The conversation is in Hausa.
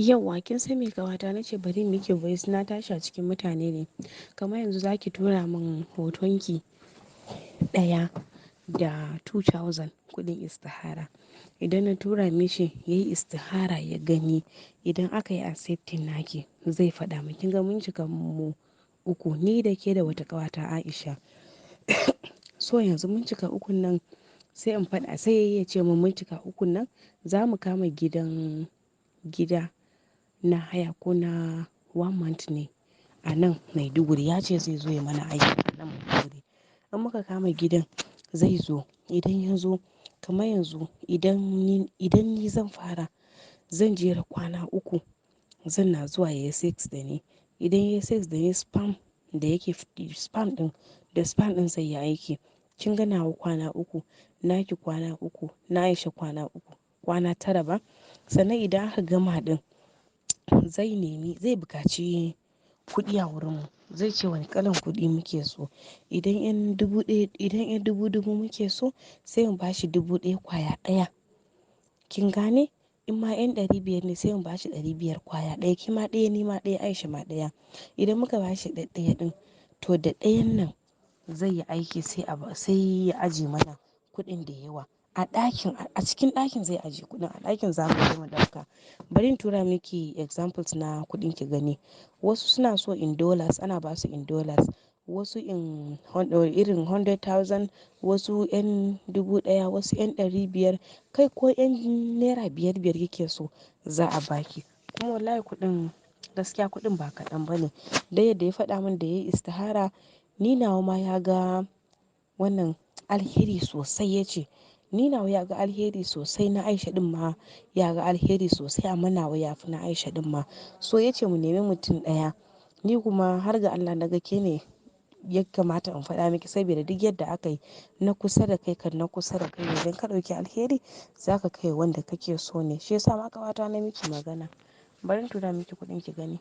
Yauwa kin san me ƙawata nace bari in miki voice na tashi a cikin mutane ne. Kamar yanzu zaki tura min hotonki ɗaya da 2000 kuɗin istihara. Idan na tura mishi yayi istihara ya gani, idan aka yi accepting naki zai faɗa min. Kin ga mun cika mu uku, ni da ke da wata ƙawata Aisha. So yanzu mun cika ukun nan sai in faɗa sai ya ce mun cika ukun nan za mu kama gida na haya ko na 1 month ne a nan Maiduguri. Ya ce zai zo ya mana aiki a nan Maiduguri. In muka kama gidan zai zo. Idan ya zo kamar yanzu idan ni zan fara zan jera kwana uku zan na zuwa yayi sex da ni. Idan yayi sex da ni sperm ɗin zai yi aiki. Kin ga nawa kwana uku, naki kwana uku, na Aisha kwana uku, kwana tara ba. Sannan idan aka gama ɗin zai buƙaci kuɗi a wurin mu. Zai ce wani kalan kuɗi muke so. Idan 'yan dubu muke so sai mu bashi 1000 kwaya ɗaya. Kin gane? In ma 'yan 500 ne sai mu bashi 500 kwaya ɗaya. Ki ma ɗaya, ni ma ɗaya, Aisha ma ɗaya. Idan muka bashi ɗaya ɗin to da ɗayan nan zai yi aiki sai ya ajiye mana kuɗin da yawa. A cikin ɗakin zai ajiye kuɗin. A ɗakin za mu je mu ɗauka. Bari in tura miki examples na kuɗin ki gani. Wasu suna so in dollars, ana basu in dollars. Wasu irin 100,000, wasu 'yan 1000, wasu 'yan 500. Kai ko 'yan naira 5 kike so za a baki. Kuma wallahi kuɗin gaskiya kuɗin ba kaɗan bane. Da yadda ya faɗa min da yayi istihara ni nawa ma ya ga wannan alheri sosai ya ce. Ni nawa ya ga alheri sosai, na Aisha ɗin ma ya ga alheri sosai amma nawa ya fi na Aisha ɗin ma. So ya ce mu nemi mutum ɗaya. Ni kuma har ga Allah na ga ke ne ya kamata in faɗa miki saboda duk yadda aka yi na kusa da kai kan na kusa da kai. Idan ka ɗauki alheri zaka kai wanda kake so ne. Shi yasa ma ƙawata na miki magana. Bari in tura miki kuɗin ki gani.